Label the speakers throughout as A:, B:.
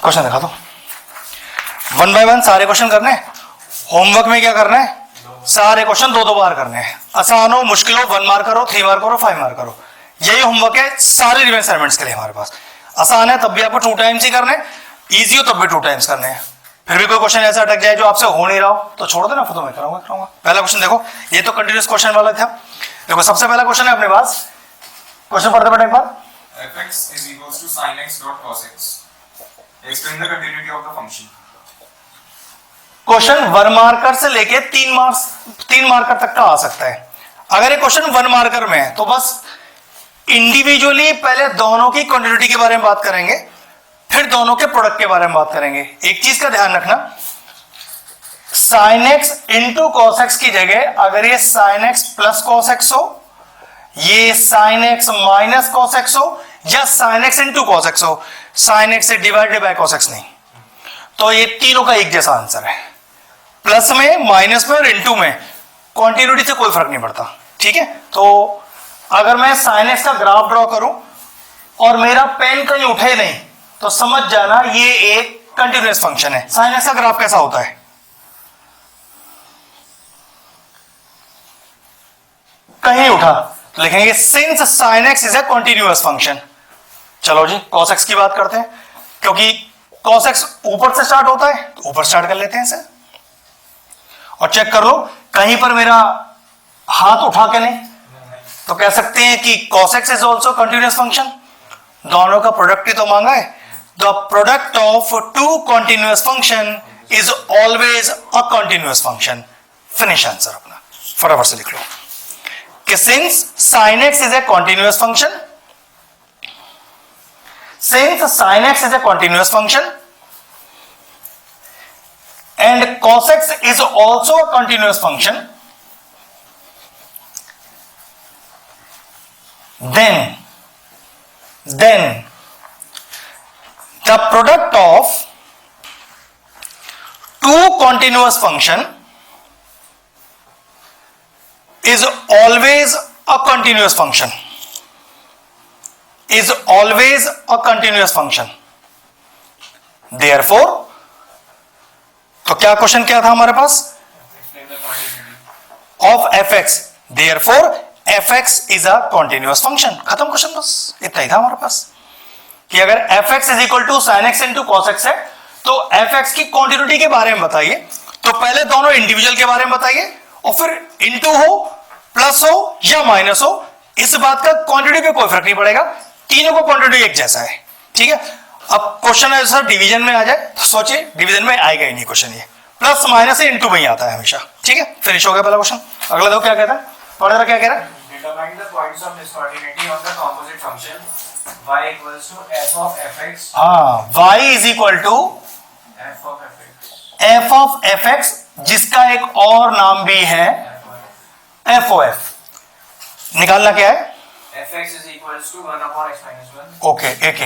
A: Question दिखा दो, 1 bye 1 सारे क्वेश्चन करने हैं। होमवर्क में क्या करना है, सारे क्वेश्चन 2-2 बार करने हैं। आसान हो मुश्किल हो, 1 मार्क करो, 3 मार्क करो, 5 मार्क करो, यही होमवर्क है सारे रिवीजन असाइनमेंट्स के लिए हमारे पास। आसान है तब भी आपको 2 टाइम्स ही करने, इजी हो तब भी 2 टाइम्स करने हैं। फिर भी कोई क्वेश्चन ऐसा अटक जाए जो आपसे हो नहीं रहा हो तो छोड़ देना, फिर तो मैं कराऊंगा। पहला क्वेश्चन देखो, ये तो कंटिन्यूस क्वेश्चन वाला था। देखो सबसे पहला क्वेश्चन है अपने पास, क्वेश्चन पढ़ते बेटा एक बार।
B: fx is equals to sin x dot cos x. Explain the continuity of the function.
A: Question 1 marker से लेके 3 मार्कर तक का आ सकता है। अगर ये क्वेश्चन 1 मार्कर में है तो बस इंडिविजुअली पहले दोनों की कंटिन्यूटी के बारे में बात करेंगे, फिर दोनों के प्रोडक्ट के बारे में बात करेंगे। एक चीज का ध्यान रखना, sin x into cos x की जगह अगर ये sin x plus cos x हो, ये sin x minus cos x हो, या sin x into cos x हो, sin x से डिवाइडेड बाय cos x नहीं, तो ये तीनों का एक जैसा आंसर है। प्लस में, माइनस में और इंटू में कंटिन्यूटी से कोई फर्क नहीं पड़ता। ठीक है, तो अगर मैं sin x का ग्राफ ड्रॉ करूं और मेरा पेन कहीं उठे नहीं तो समझ जाना ये एक कंटिन्यूअस फंक्शन है। sin x का ग्राफ कैसा होता है, कहीं उठा तो लिखेंगे since sin x is a continuous function. चलो जी cos x की बात करते हैं, क्योंकि cos x ऊपर से स्टार्ट होता है तो ऊपर स्टार्ट कर लेते हैं इसे, और चेक कर लो कहीं पर मेरा हाथ उठा के नहीं, तो कह सकते हैं कि cos x is also continuous function. दोनों का प्रोडक्ट ही तो मांगा है, the product of 2 continuous function is always a continuous function. Finish answer अपना, फटाफट से लिख लो कि since sin x is a continuous function, since sin x is a continuous function and cos x is also a continuous function, then the product of 2 continuous function is always a continuous function, is always a continuous function. Therefore, तो क्या question क्या था हमारे पास, of fx, therefore fx is a continuous function। खत्म question, बस इतना ही था हमारे पास कि अगर fx is equal to sin x into cos x है तो fx की कंटिन्यूटी के बारे में बताइए। तो पहले दोनों इंडिविजुअल के बारे में बताइए और फिर इनटू हो, प्लस हो या माइनस हो, इस बात का क्वांटिटी पे कोई फर्क नहीं पड़ेगा, तीनों को क्वांटिटी एक जैसा है। ठीक है, अब क्वेश्चन है सर डिवीजन में आ जाए तो सोचिए डिवीजन में आएगा ही नहीं क्वेश्चन, ये प्लस माइनस से इनटू में ही आता है हमेशा। ठीक है, फिनिश हो गया पहला क्वेश्चन। अगला देखो क्या कहता है, पढ़ रहा क्या कह रहा है,
B: Determine the points of discontinuity of the composite function y equals to f of fx.
A: हाँ, y is equal to
B: f of fx.
A: f of fx, जिसका एक और नाम भी है f of f। निकालना क्या है,
B: fx is equals to 1 upon x minus 1.
A: Okay एक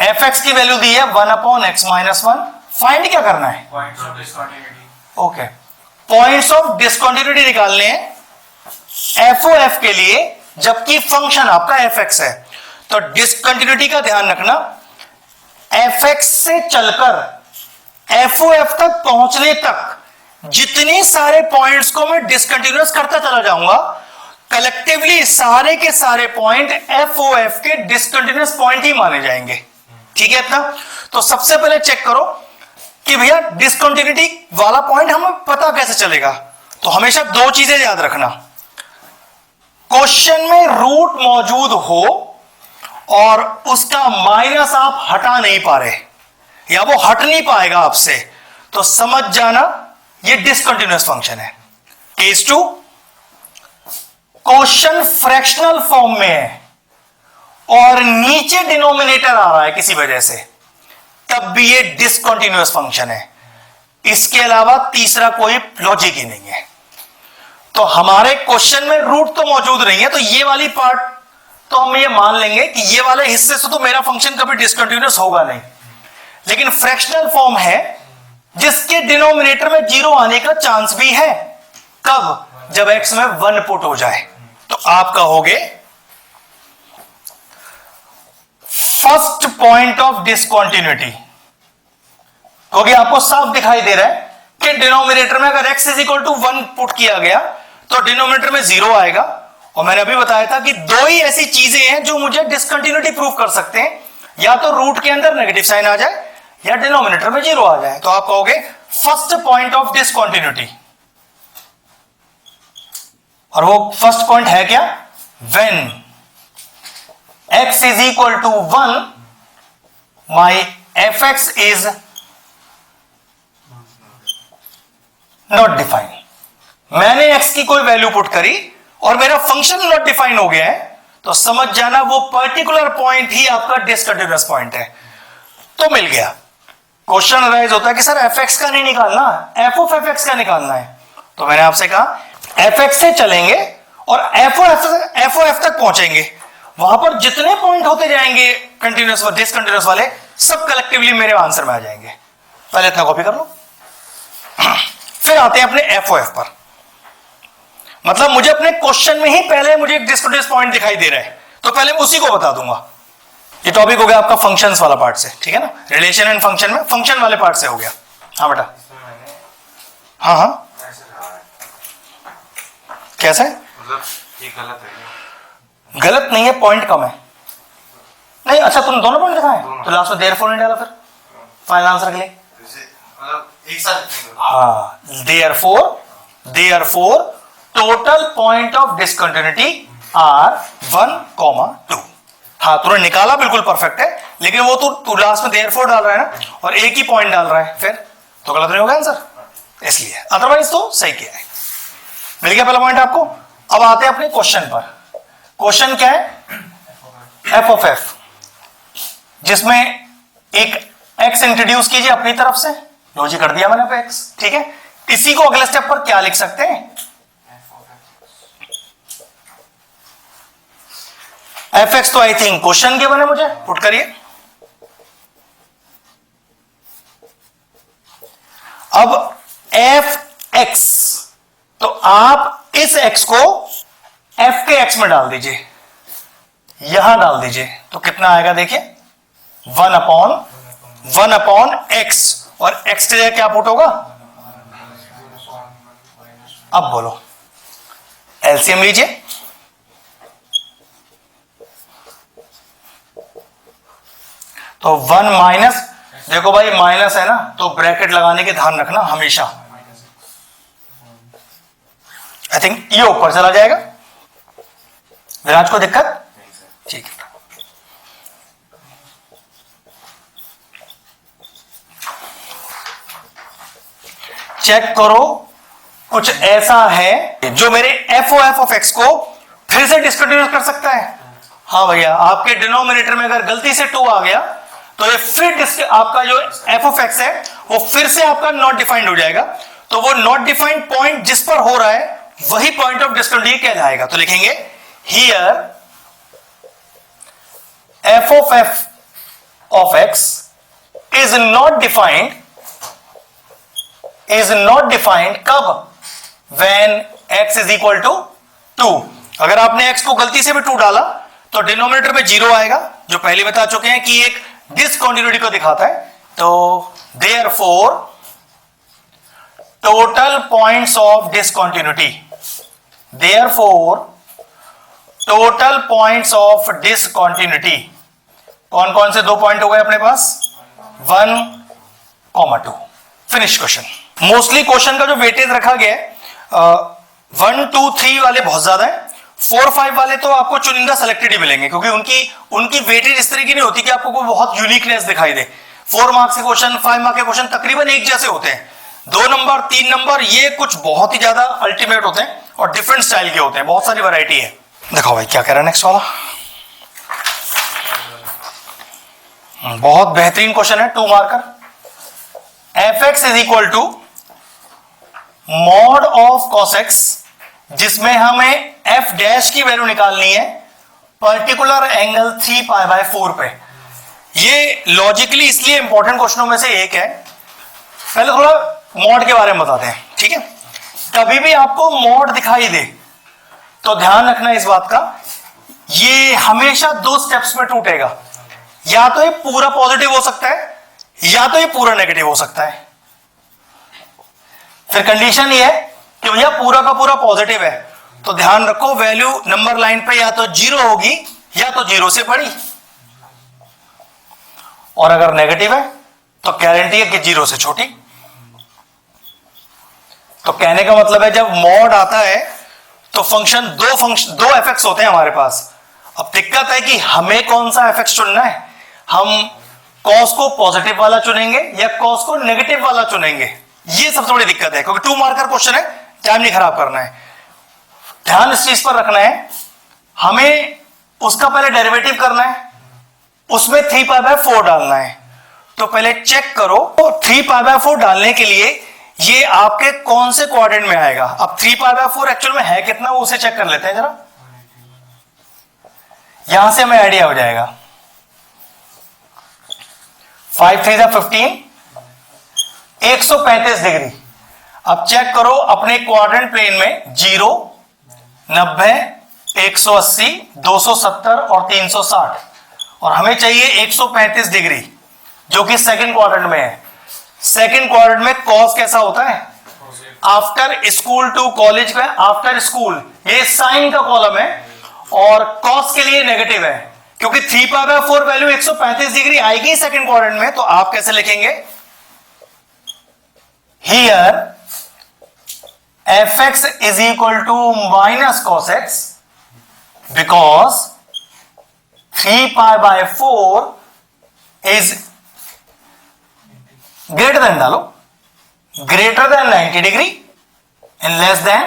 A: fx की वैल्यू दी है 1 अपॉन x माइनस 1। फाइंड क्या करना है,
B: Points of discontinuity.
A: Okay points of discontinuity निकालने हैं एफ ओ एफ के लिए, जबकि फंक्शन आपका एफ एक्स है। तो डिसकंटिन्यूटी का ध्यान रखना, एफ एक्स से चलकर एफ ओ एफ तक पहुंचने तक जितने सारे पॉइंट्स को मैं डिसकंटिन्यूअस करता चला जाऊंगा, कलेक्टिवली सारे के सारे पॉइंट एफ ओ एफ के डिसकंटिन्यूअस पॉइंट ही माने जाएंगे। ठीक है इतना, तो सबसे पहले चेक करो कि भैया डिसकंटिन्यूटी वाला पॉइंट हमें पता कैसे चलेगा। तो हमेशा 2 चीजें याद रखना, क्वेश्चन में रूट मौजूद हो और उसका माइनस आप हटा नहीं पा रहे या वो हट नहीं पाएगा आपसे, तो समझ जाना ये डिसकंटिन्यूअस फंक्शन है। केस 2, क्वेश्चन फ्रैक्शनल फॉर्म में है और नीचे डिनोमिनेटर आ रहा है किसी वजह से, तब भी ये डिसकंटिन्यूअस फंक्शन है। इसके अलावा तीसरा कोई लॉजिक ही नहीं है। तो हमारे क्वेश्चन में रूट तो मौजूद नहीं है, तो ये वाली पार्ट तो हम ये मान लेंगे कि ये वाले हिस्से से तो मेरा फंक्शन कभी डिसकंटिन्यूअस होगा नहीं। लेकिन फ्रैक्शनल फॉर्म है जिसके डिनोमिनेटर में 0 आने का चांस भी है, कब, जब x में 1 पुट हो जाए। तो आप कहोगे फर्स्ट पॉइंट ऑफ डिसकंटिन्यूटी क्योंकि आपको साफ दिखाई दे रहा है कि डिनोमिनेटर में अगर x is equal to 1 put किया गया तो डिनोमिनेटर में 0 आएगा। और मैंने अभी बताया था कि दो ही ऐसी चीजें हैं जो मुझे डिसकंटिन्यूटी प्रूव कर सकते हैं, या तो रूट के अंदर नेगेटिव साइन आ जाए या डिनोमिनेटर में 0 आ जाए। तो आप कहोगे फर्स्ट पॉइंट ऑफ डिसकंटिन्यूटी, और वो फर्स्ट पॉइंट है क्या? When x is equal to 1 my fx is not defined. मैंने x की कोई वैल्यू पुट करी और मेरा फंक्शन नॉट डिफाइन हो गया है, तो समझ जाना वो पर्टिकुलर पॉइंट ही आपका डिसकंटिन्यूअस पॉइंट है। तो मिल गया। क्वेश्चन राइज होता है कि सर fx का नहीं निकालना, f ऑफ fx का निकालना है। तो मैंने आपसे कहा fx से चलेंगे और f ऑफ f तक पहुंचेंगे, वहां पर जितने पॉइंट होते जाएंगे कंटिन्यूअस और डिसकंटिन्यूअस वाले, सब कलेक्टिवली मेरे आंसर में आ जाएंगे। पहले इतना कॉपी कर लो। फिर आते हैं अपने f ऑफ f पर। मतलब मुझे अपने क्वेश्चन में ही पहले मुझे एक डिसकंटिन्यूअस पॉइंट दिखाई दे रहा है, तो पहले मैं उसी को बता दूंगा। ये टॉपिक हो गया आपका फंक्शंस वाला पार्ट से, ठीक है ना, रिलेशन एंड फंक्शन में फंक्शन वाले पार्ट से हो गया। हाँ बेटा, हाँ हाँ कैसे?
B: मतलब ये गलत है?
A: गलत नहीं है, पॉइंट कम है। नहीं अच्छा, तुम दोनों पॉइंट दिखाए तो लास्ट में देयरफॉर नहीं डाला, फिर फाइनल आंसर के लिए
B: मतलब एक साथ।
A: हाँ, therefore total point of discontinuity are 1, 2। हाँ तुमने निकाला, बिल्कुल परफेक्ट है, लेकिन वो तो लास्ट में देयरफॉर डाल रहा है ना, और एक ही पॉइंट डाल रहा है, फिर तो गलत नहीं होगा आंसर, इसलिए। अदरवाइज तो सही किया है। मिल गया पहला पॉइंट आपको। अब आते हैं अपने क्वेश्चन पर। क्वेश्चन क्या है? f ऑफ f, जिसमें एक x इंट्रोड्यूस कीजिए अपनी तरफ से, लो जी कर दिया मैंने पे x, ठीक है। इसी को अगले स्टेप पर क्या लिख सकते हैं? fx तो आई थिंक क्वेश्चन के बने, मुझे पुट करिए। अब fx, तो आप इस x को f के x में डाल दीजिए, यहां डाल दीजिए, तो कितना आएगा देखिए, 1 अपॉन x, और x के जगह क्या पुट होगा? अब बोलो, एलसीएम लीजिए। तो 1 माइनस, देखो भाई माइनस है ना, तो ब्रैकेट लगाने के ध्यान रखना हमेशा। आई थिंक ये ऊपर चला जाएगा। विराज को दिक्कत? ठीक है। चेक करो, कुछ ऐसा है जो मेरे एफ ऑफ एक्स को फिर से डिस्कंटिन्यूस कर सकता है। हाँ भैया, आपके डिनोमिनेटर में अगर गलती से 2 आ गया तो ये फिर आपका जो एफ ऑफ एक्स है वो फिर से आपका नॉट डिफाइंड हो जाएगा। तो वो नॉट डिफाइंड पॉइंट जिस पर हो रहा है वही पॉइंट ऑफ डिस्कंटिन्यूटी कहलाएगा। तो लिखेंगे here f of x is not defined कब? When x is equal to 2। अगर आपने x को गलती से भी 2 डाला तो डिनोमिनेटर में 0 आएगा, जो पहले बता चुके हैं कि एक डिसकंटिन्यूटी को दिखाता है। तो therefore total points of discontinuity, कौन कौन से 2 पॉइंट हो गए अपने पास? 1, 2। Finish question. मोस्टली क्वेश्चन का जो वेटेज रखा गया है 1, 2, 3 वाले बहुत ज्यादा है, 4, 5 वाले तो आपको चुनिंदा सेलेक्टेड ही मिलेंगे, क्योंकि उनकी वेटेज इस तरह की नहीं होती कि आपको कोई बहुत यूनिकनेस दिखाई दे। 4 मार्क्स के क्वेश्चन, 5 मार्क्स के क्वेश्चन तकरीबन एक जैसे होते हैं। 2 नंबर, 3 नंबर, ये कुछ बहुत ही ज्यादा अल्टीमेट होते हैं और डिफरेंट स्टाइल के होते हैं, बहुत सारी वैरायटी है। देखो भाई क्या कह रहा है नेक्स्ट वाला, बहुत बेहतरीन क्वेश्चन है, 2 marker. fx is equal to mod of cos x, जिसमें हमें f डैश की वैल्यू निकालनी है पर्टिकुलर एंगल 3π/4 पे। ये लॉजिकली इसलिए इंपॉर्टेंट क्वेश्चनों में से एक है। पहले थोड़ा मॉड के बारे में बताते हैं, ठीक है। कभी भी आपको मॉड दिखाई दे तो ध्यान रखना इस बात का, ये हमेशा 2 स्टेप्स में टूटेगा। या तो ये पूरा पॉजिटिव हो सकता है या तो ये पूरा नेगेटिव हो सकता है। फिर कंडीशन ये है कि भैया पूरा का पूरा पॉजिटिव है, तो ध्यान रखो वैल्यू नंबर लाइन पे या तो 0 होगी या तो 0 से बड़ी, और अगर नेगेटिव है तो गारंटी है कि 0 से छोटी। तो कहने का मतलब है जब मॉड आता है तो दो एफएक्स होते हैं हमारे पास। अब दिक्कत है कि हमें कौन सा एफएक्स चुनना है, हम कॉस को पॉजिटिव वाला चुनेंगे या कॉस को नेगेटिव वाला चुनेंगे, ये सबसे बड़ी दिक्कत है, क्योंकि 2 मार्कर क्वेश्चन है, टाइम नहीं खराब करना है। ध्यान इस चीज पर रखना है, हमें उसका पहले डेरिवेटिव करना है, उसमें 3π/4 डालना है। तो पहले चेक करो, तो 3π/4 डालने के लिए ये आपके कौन से क्वाड्रेंट में आएगा। अब 3π/4 एक्चुअल में है कितना, वो उसे चेक कर लेते हैं जरा, यहां से हमें आइडिया हो जाएगा। 5 3 15, 135 डिग्री। अब चेक करो अपने क्वाड्रेंट प्लेन में 0, 90, 180, 270 और 360, और हमें चाहिए 135 डिग्री जो कि सेकंड क्वाड्रेंट में है। सेकंड क्वाड्रेंट में कॉस कैसा होता है, आफ्टर स्कूल टू कॉलेज का आफ्टर स्कूल, ये साइन का कॉलम है, और कॉस के लिए नेगेटिव है, क्योंकि 3π/4 वैल्यू 135 डिग्री आएगी सेकंड क्वाड्रेंट में। तो आप कैसे लिखेंगे, here fx is equal to minus cos x because 3π/4 is greater than, डालो greater than 90 degree and less than,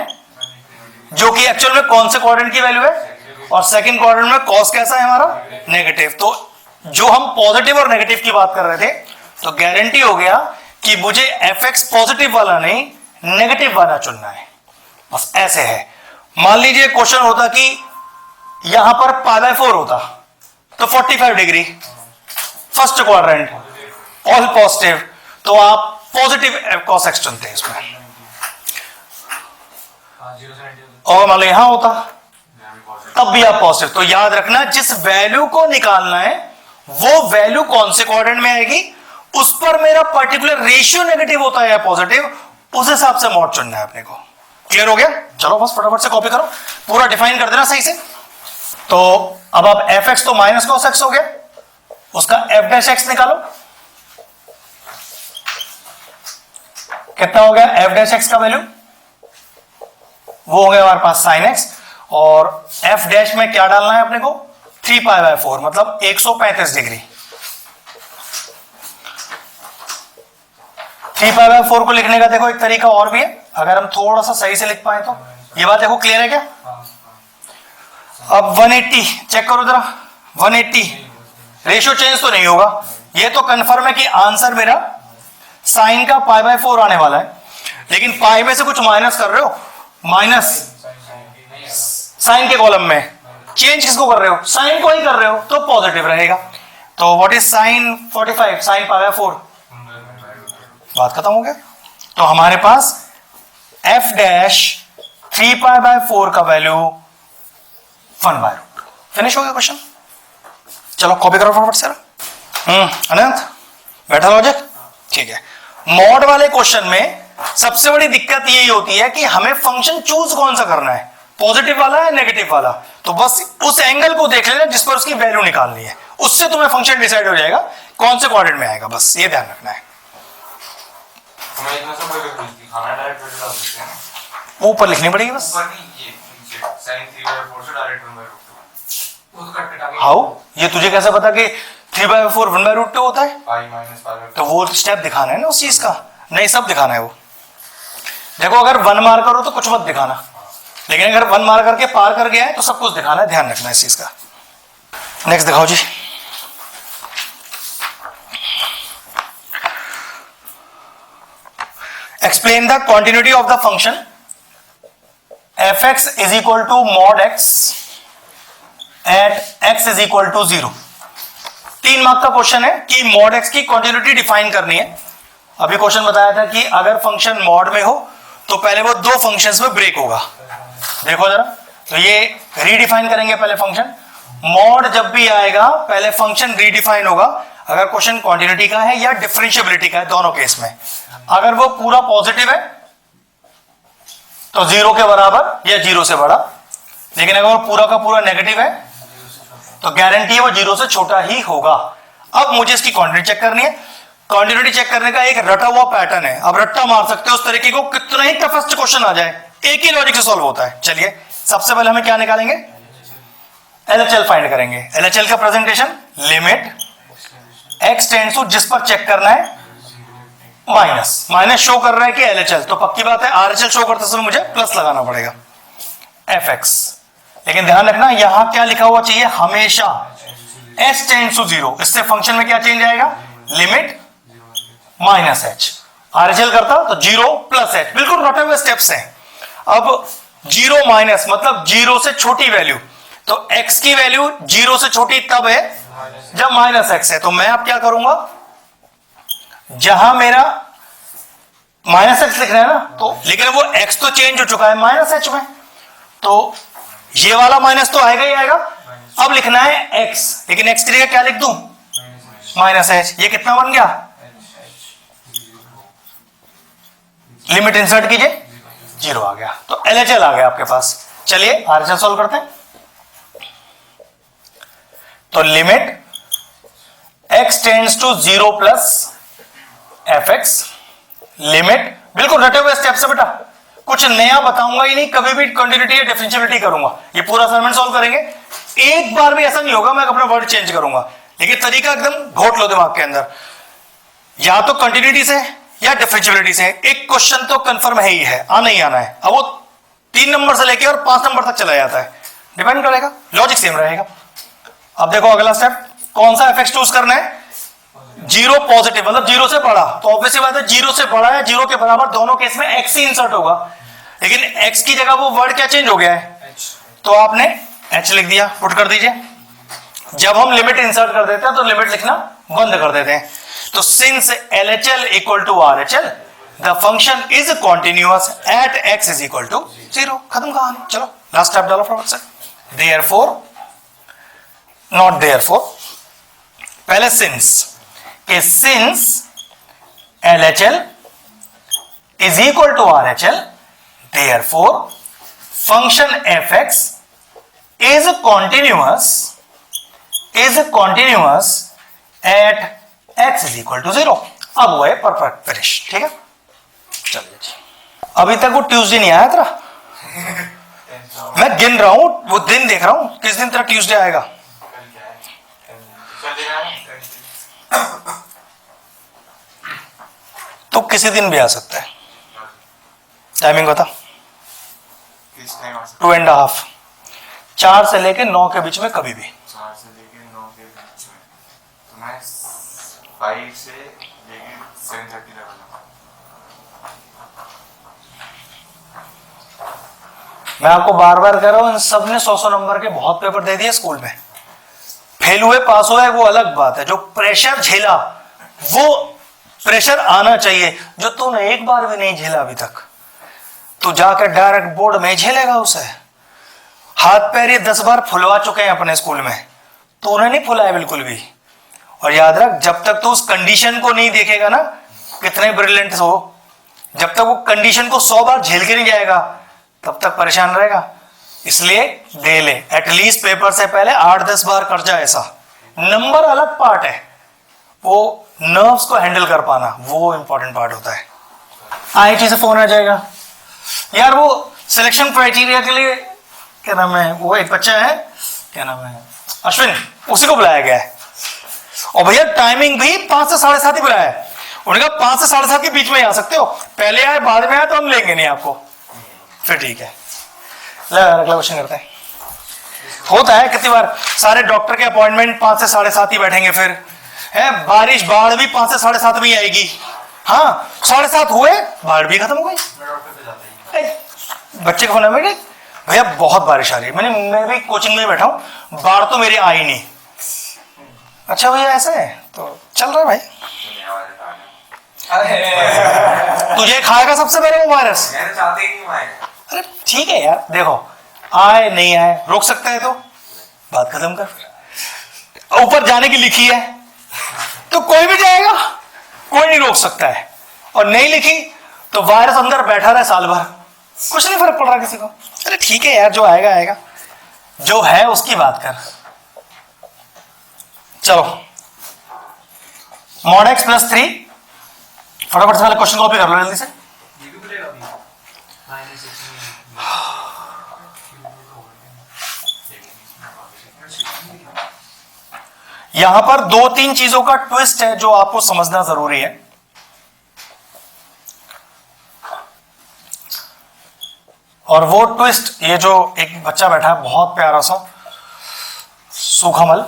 A: जो कि एक्चुअल में कौन से क्वाड्रेंट की वैल्यू है, और सेकंड क्वाड्रेंट में कॉस कैसा है हमारा, नेगेटिव। तो जो हम पॉजिटिव और नेगेटिव की बात कर रहे थे, तो गारंटी हो गया कि मुझे fx पॉजिटिव वाला नहीं नेगेटिव वाला चुनना है, बस ऐसे है। मान लीजिए क्वेश्चन होता कि यहां पर π/4 होता तो 45 degree first quadrant all positive, तो आप पॉजिटिव cos x चुनते हैं इसमें। और मान लो यहां होता तब भी आप पॉजिटिव। तो याद रखना जिस वैल्यू को निकालना है वो वैल्यू कौन से क्वाड्रेंट में आएगी, उस पर मेरा पर्टिकुलर रेशियो नेगेटिव होता है या पॉजिटिव, उस हिसाब से मॉड चुनना है अपने को। क्लियर हो गया, चलो बस फटाफट से कॉपी करो, पूरा डिफाइन कर देना सही से। तो अब आप fx तो माइनस cos x हो गया, उसका f'(x) निकालो, कितना हो गया f'(x) का वैल्यू, वो हो गया हमारे पास sin x, और f' में क्या डालना है अपने को, 3π/4 मतलब 135 डिग्री। 3π/4 को लिखने का देखो एक तरीका और भी है, अगर हम थोड़ा सा सही से लिख पाए तो। ये बात देखो क्लियर है क्या। अब 180 चेक करो जरा, 180 रेशियो चेंज तो नहीं होगा, ये तो कंफर्म है कि आंसर मेरा साइन का π/4 आने वाला है। लेकिन पाई में से कुछ माइनस कर रहे हो, माइनस साइन के कॉलम में, चेंज किसको कर रहे हो, साइन को ही कर रहे हो, तो पॉजिटिव रहेगा। तो व्हाट इज साइन 45, साइन π/4, बात खत्म हो गया। तो हमारे पास f' 3π/4 का वैल्यू 1/√। फिनिश हो गया क्वेश्चन। चलो कॉपी करो फटाफट से। अनंत बैठा लॉजिक, ठीक है। मॉड वाले क्वेश्चन में सबसे बड़ी दिक्कत यही होती है कि हमें फंक्शन चूज कौन सा करना है, पॉजिटिव वाला है नेगेटिव वाला। तो बस उस एंगल को देख लेना जिस पर उसकी वैल्यू निकालनी है, उससे तुम्हें फंक्शन डिसाइड हो जाएगा कौन से क्वाड्रेंट में आएगा, बस ये ध्यान रखना है। ऊपर लिखनी पड़ेगी बस। हाउ, ये तुझे कैसे पता कि 3/4 1/√2 होता है, तो वो स्टेप दिखाना है ना उस चीज का, नहीं सब दिखाना है वो। देखो अगर 1 मार करो तो कुछ मत दिखाना, लेकिन अगर 1 मार करके पार कर गया है तो सब कुछ दिखाना है, ध्यान रखना है इस चीज का। नेक्स्ट दिखाओ जी। Explain the continuity of the function f(x) is equal to mod x at x is equal to 0। 3 mark का क्वेश्चन है कि mod x की कंटिन्यूटी डिफाइन करनी है। अभी क्वेश्चन बताया था कि अगर फंक्शन मॉड में हो तो पहले वो 2 फंक्शंस में ब्रेक होगा। देखो जरा, तो ये रीडिफाइन करेंगे पहले फंक्शन। मॉड जब भी आएगा पहले फंक्शन रीडिफाइन होगा, अगर क्वेश्चन क्वांटिटी का है या डिफरेंशिएबिलिटी का है, दोनों केस में अगर वो पूरा पॉजिटिव है तो 0 के बराबर या 0 से बड़ा, लेकिन अगर वो पूरा का पूरा नेगेटिव है तो गारंटी है वो 0 से छोटा ही होगा। अब मुझे इसकी क्वांटिटी चेक करनी है। क्वांटिटी चेक करने का एक रटा हुआ पैटर्न है, अब रट्टा मार सकते हो उस तरीके को, कितना ही टफेस्ट क्वेश्चन आ जाए एक ही लॉजिक से सॉल्व होता है। चलिए सबसे पहले हमें क्या निकालेंगे, LHL फाइंड करेंगे। LHL का presentation limit x tends to, जिस पर चेक करना है माइनस शो कर रहा है कि LHL, तो पक्की बात है RHL शो करते समय मुझे प्लस लगाना पड़ेगा fx। लेकिन ध्यान रखना यहां क्या लिखा हुआ चाहिए, हमेशा s टेंड्स टू 0, इससे फंक्शन में क्या चेंज आएगा, लिमिट -h। RHL करता तो 0 + h, बिल्कुल रटे हुए स्टेप्स हैं। अब 0 माइनस मतलब 0 से छोटी वैल्यू, तो x की वैल्यू 0 से छोटी तब है जब -x है। तो मैं अब क्या करूंगा, जहां मेरा -x लिख रहे हैं ना, तो लेकिन वो x तो चेंज हो चुका है -h में, तो ये वाला माइनस तो आएगा ही आएगा। अब लिखना है x, लेकिन x की जगह क्या लिख दूं, -h। ये कितना बन गया, लिमिट इंसर्ट कीजिए, 0 आ गया, तो LHL आ गया आपके पास। चलिए RHL सॉल्व करते हैं। तो limit x tends to 0 + fx, limit बिल्कुल रटे हुए स्टेप से बेटा, कुछ नया बताऊंगा ही नहीं, कभी भी कंटिन्यूटी या डिफरेंशिएबिलिटी करूंगा, ये पूरा असाइनमेंट सॉल्व करेंगे। एक बार भी ऐसा नहीं होगा मैं अपना वर्ड चेंज करूंगा, लेकिन तरीका एकदम घोट लो दिमाग के अंदर, या तो कंटिन्यूटी से या डिफरेंशिएबिलिटी से एक क्वेश्चन तो कंफर्म है ही है, आना ही आना है। अब वो 3 नंबर से लेके और 5 नंबर तक चला जाता है, डिपेंड करेगा, लॉजिक सेम रहेगा। अब देखो अगला स्टेप, कौन सा fx चूज करना है, 0 पॉजिटिव मतलब 0 से बड़ा, तो ऑब्वियसली बात है 0 से बड़ा है 0 के बराबर, दोनों केस में x ही इंसर्ट होगा, लेकिन x की जगह वो वर्ड क्या चेंज हो गया है, तो आपने h लिख दिया, पुट कर दीजिए। जब हम लिमिट इंसर्ट कर देते हैं तो लिमिट लिखना बंद कर देते हैं। तो since LHL = RHL, the function is continuous at x = 0, खत्म कहानी। चलो लास्ट स्टेप डालो फटाफट से। देयरफॉर, नॉट देयरफॉर, पहले सिंस के since LHL = RHL, therefore function fx is continuous at x = 0। अब वो है परफेक्ट फिनिश, ठीक है। चलिए जी, अभी तक वो ट्यूसडे नहीं आया तेरा, मैं गिन रहा हूं, वो दिन देख रहा हूं किस दिन तेरा ट्यूसडे आएगा। तो किसी दिन भी आ सकता है, टाइमिंग बता। 2.5, 4 से लेके 9 के बीच में कभी भी।
C: 4 से लेके 9 के बीच में, तो मैं 5 से लेके 7:30 तक आऊंगा।
A: मैं आपको बार बार कह रहा हूं, इन सब ने 100 नंबर के बहुत पेपर दे दिए स्कूल में, फेल हुए पास हुए वो अलग बात है, जो प्रेशर झेला वो प्रेशर आना चाहिए, जो तूने एक बार भी नहीं झेला अभी तक, तू जाकर डायरेक्ट बोर्ड में झेलेगा उसे। हाथ पैर ये 10 बार फुलवा चुके हैं अपने स्कूल में, तूने नहीं फुलाया बिल्कुल भी। और याद रख, जब तक तू उस कंडीशन को नहीं देखेगा ना, कितने ब्रिलियंट हो, जब तक वो कंडीशन को 100 बार झेल के नहीं जाएगा तब तक परेशान रहेगा। इसलिए दे ले, एटलीस्ट पेपर से पहले 8-10 बार कर जा ऐसा। नंबर अलग पार्ट है, वो नर्व्स को हैंडल कर पाना वो इंपॉर्टेंट पार्ट होता है। IIT से फोन आ जाएगा, यार वो सिलेक्शन क्राइटेरिया के लिए क्या नाम है, वो एक बच्चा है क्या नाम है अश्विन, उसी को बुलाया गया है, और भैया टाइमिंग भी 5 से 7:30 ही बुलाया है। उन्होंने कहा 5 से 7:30 के बीच में आ सकते हो, पहले आए बाद में आए तो हम लेंगे नहीं आपको। फिर ठीक है, अगला क्वेश्चन करते हैं। होता है कितनी बार, सारे डॉक्टर के अपॉइंटमेंट 5 से 7:30 ही बैठेंगे, फिर है बारिश बाढ़ भी 5 से 7:30 में आएगी। हाँ 7:30 हुए बाढ़ भी खत्म हो गई। बच्चे को फोन में भैया बहुत बारिश आ रही है, मैं भी कोचिंग में बैठा हूँ, बाढ़ तो मेरी आई नहीं। अच्छा भैया ऐसा है, तो चल रहा है भाई। तुझे खाएगा सबसे पहले वो वायरस, अरे ठीक है यार, देखो आए नहीं आए रोक सकता है तो बात खत्म कर, ऊपर जाने की लिखी है तो कोई भी जाएगा, कोई नहीं रोक सकता है। और नहीं लिखी तो वायरस अंदर बैठा रहे साल भर, कुछ नहीं फर्क पड़ रहा किसी को। अरे ठीक है यार, जो आएगा आएगा, जो है उसकी बात कर। चलो mod x प्लस 3, फटाफट से पहले क्वेश्चन कॉपी कर लो जल्दी से।
B: ये भी मिलेगा अभी माइनस
A: यहां पर दो तीन चीजों का ट्विस्ट है जो आपको समझना जरूरी है। और वो ट्विस्ट, ये जो एक बच्चा बैठा है बहुत प्यारा सा सुखमल,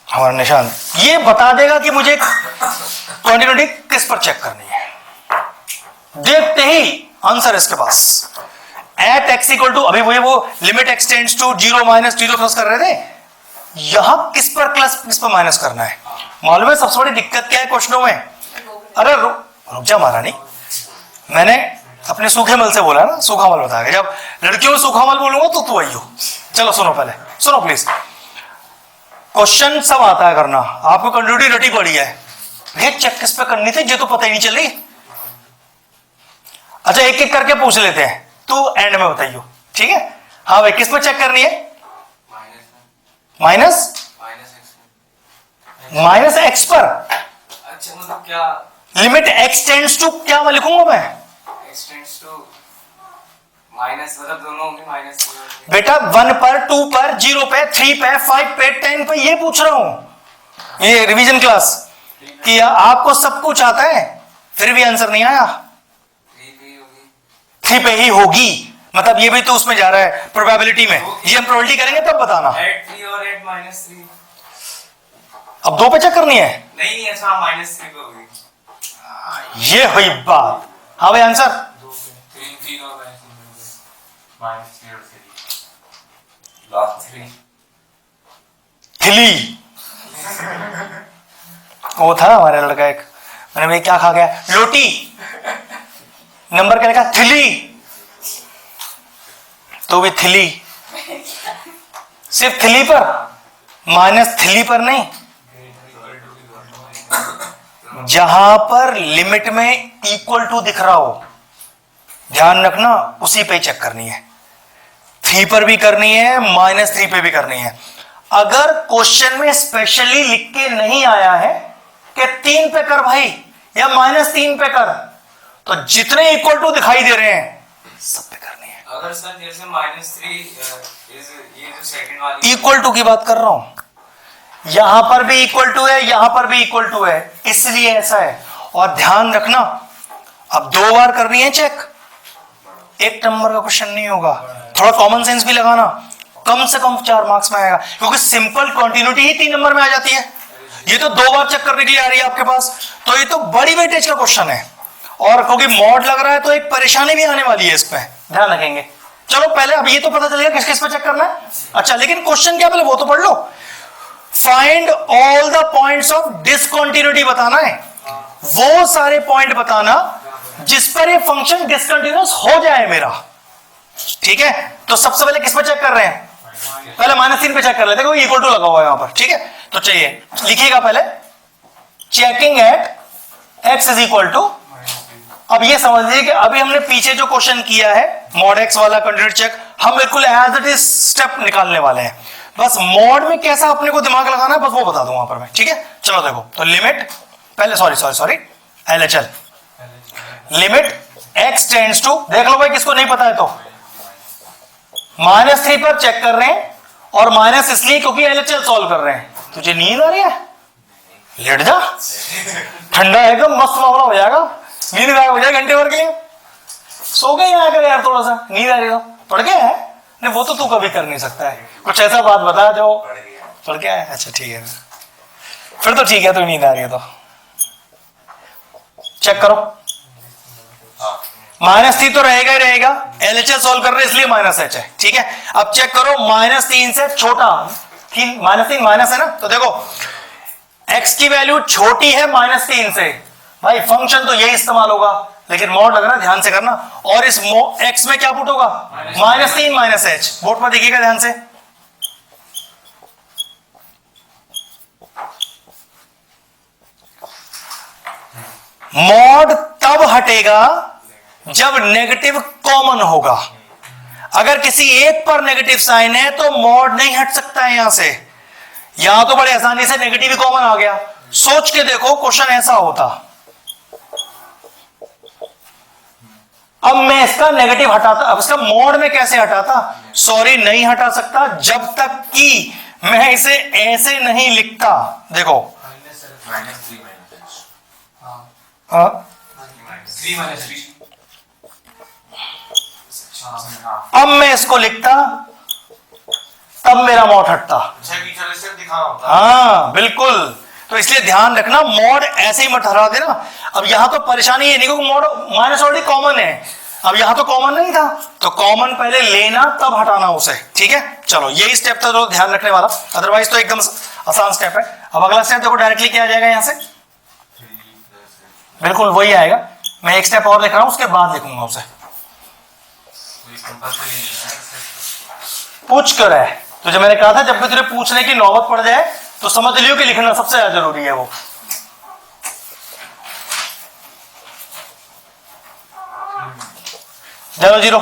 A: हमारा निशान, ये बता देगा कि मुझे कंटिन्यूटी किस पर चेक करनी है। देखते ही आंसर इसके पास। एट एक्स इक्वल टू, अभी वो limit x tends to 0 minus 0 plus कर रहे थे, यहां किस पर प्लस किस पर माइनस करना है। मालूम है सबसे बड़ी दिक्कत क्या है क्वेश्चनों में? अरे रुक जा महारानी, मैंने अपने सूखे मल से बोला ना, सूखा मल बताया। जब लड़कियों में सूखा मल बोलूंगा तो तू आइयो। चलो सुनो, पहले सुनो प्लीज, क्वेश्चन सब आता है करना, आपको कंटिन्यूटी रटी पड़ी है, ये चेक किस पे करनी थी ये तो पता ही नहीं चल रही। अच्छा एक एक करके पूछ लेते हैं, तू एंड में बताइयो, ठीक है? हाँ भाई, किस पे चेक करनी है? माइनस माइनस एक्स पर।
B: अच्छा मतलब क्या
A: लिमिट एक्स टेंड्स टू, क्या मैं लिखूंगा मैं?
B: एक्सटेंड्स टू माइनस, मतलब दोनों की माइनस।
A: बेटा 1 पर, 2 पर, 0 पे, 3 पे, 5 पे, 10 पे, ये पूछ रहा हूं। ये रिवीजन क्लास कि आपको सब कुछ आता है फिर भी आंसर नहीं आया। 3 पे ही होगी, मतलब ये भी तो उसमें जा रहा है प्रोबेबिलिटी में। ये हम प्रोबेबिलिटी करेंगे तब बताना।
B: 8 3 और 8 माइनस 3।
C: अब 2 पे चेक करनी है।
B: नहीं अच्छा माइनस 3 पे होगी।
A: ये हुई बात। हाँ भाई आंसर
B: 3 और
C: माइनस 3 और
B: 3
A: खिली। वो था हमारे लड़का एक, मैंने भाई क्या खा गया? रोटी। नंबर क्या लिखा? थिली। तो भी थिली, सिर्फ थिली पर, माइनस थिली पर नहीं। जहां पर लिमिट में इक्वल टू दिख रहा हो, ध्यान रखना, उसी पे चेक करनी है। 3 पर भी करनी है, -3 पे भी करनी है। अगर क्वेश्चन में स्पेशली लिख के नहीं आया है कि 3 पे कर भाई या -3 पे कर, तो जितने इक्वल टू दिखाई दे रहे हैं सब पे करनी है।
B: अगर सर जैसे -3 ये जो सेकंड वाली
A: इक्वल टू की बात कर रहा हूं, यहां पर भी इक्वल टू है, यहां पर भी इक्वल टू है, इसलिए ऐसा है। और ध्यान रखना, अब 2 बार करनी है चेक, 1 नंबर का क्वेश्चन नहीं होगा। थोड़ा कॉमन सेंस भी लगाना, कम से कम 4 मार्क्स में आएगा, क्योंकि सिंपल क्वांटिटी ही 3 नंबर में आ जाती है। ये तो 2 बार चेक करने के लिए आ रही है आपके पास, तो ये तो बड़ी वेटेज का क्वेश्चन है। और क्योंकि मॉड लग रहा है तो एक परेशानी भी आने वाली है, इस पे ध्यान रखेंगे। चलो पहले अब ये तो पता चलेगा किस किस पे चेक करना है। अच्छा लेकिन क्वेश्चन क्या, पहले वो तो पढ़ लो। Find all the points of discontinuity बताना है, वो सारे पॉइंट बताना जिस पर ये फंक्शन डिसकंटिन्यूअस हो जाए मेरा, ठीक है? तो सबसे पहले किस पे चेक कर रहे हैं? पहले -3 पे चेक कर लेते हैं, क्योंकि इक्वल टू लगा हुआ है यहां पर, ठीक है? तो चाहिए लिखिएगा पहले checking at x is equal to. अब ये समझ लीजिए कि अभी हमने पीछे जो क्वेश्चन किया है मॉड x वाला कंटिन्यूटी चेक, हम बिल्कुल एज इट इज स्टेप निकालने वाले हैं। बस मॉड में कैसा अपने को दिमाग लगाना है बस वो बता दूं वहां पर मैं, ठीक है? चलो देखो, तो लिमिट पहले sorry LHL, limit x tends to, देख लो भाई किसको नहीं पता है तो, -3 पर चेक कर रहे हैं, और माइनस इसलिए क्योंकि LHL सॉल्व कर रहे हैं। तुझे नींद आ रही है? लेट जा, ठंडा एकदम मस्त मामला हो जाएगा, नींद गायब हो जाएगा घंटे भर के लिए। सो गए यहाँ कर यार, थोड़ा सा नींद आ रही हो, पढ़ गया है? नहीं वो तो तू कभी कर नहीं सकता है, कुछ ऐसा बात बता जो पढ़ गया है। अच्छा ठीक है, फिर तो ठीक है, तो नींद आ रही है तो चेक करो। -3 तो रहेगा ही रहेगा, LHL सॉल्व कर रहे हैं इसलिए -h है, ठीक है? अब चेक करो -3 से छोटा, -3 माइनस है ना, तो देखो x की वैल्यू छोटी है -3 से, भाई फंक्शन तो यही इस्तेमाल होगा, लेकिन मॉड लग रहा है, ध्यान से करना। और इस x में क्या पुट होगा? -3 -h। बोर्ड पर देखिएगा ध्यान से, मॉड तब हटेगा जब नेगेटिव कॉमन होगा। अगर किसी एक पर नेगेटिव साइन है तो मॉड नहीं हट सकता है यहां से। यहां तो बड़े आसानी से नेगेटिव कॉमन आ गया। सोच के देखो क्वेश्चन ऐसा होता, अब मैं इसका नेगेटिव हटाता, अब इसका मॉड में कैसे हटाता? सॉरी, नहीं हटा सकता जब तक कि मैं इसे ऐसे नहीं लिखता। देखो
C: -3
A: हाँ,
B: 3 -3
A: अब मैं इसको लिखता तब मेरा मॉड हटता।
C: अच्छा टीचर स्टेप दिखाना होता।
A: हाँ बिल्कुल, तो इसलिए ध्यान रखना मॉड ऐसे ही मत हटा देना। अब यहां तो परेशानी ये नहीं क्योंकि मॉड माइनस ऑलरेडी कॉमन है, अब यहां तो कॉमन नहीं था, तो कॉमन पहले लेना तब हटाना उसे। ठीक है, चलो यही स्टेप था जो ध्यान रखने वाला, अदरवाइज तो एकदम आसान स्टेप है। अब अगला स्टेप देखो डायरेक्टली क्या आ जाएगा यहां से, बिल्कुल वही आएगा। मैं एक स्टेप और लिख रहा हूं, उसके बाद लिखूंगा उसे। पूछ कर है तो जब मैंने कहा था जब भी तुझे पूछने की नौबत पड़ जाए तो समझ लियो कि लिखना सबसे ज्यादा जरूरी है वो। चलो 0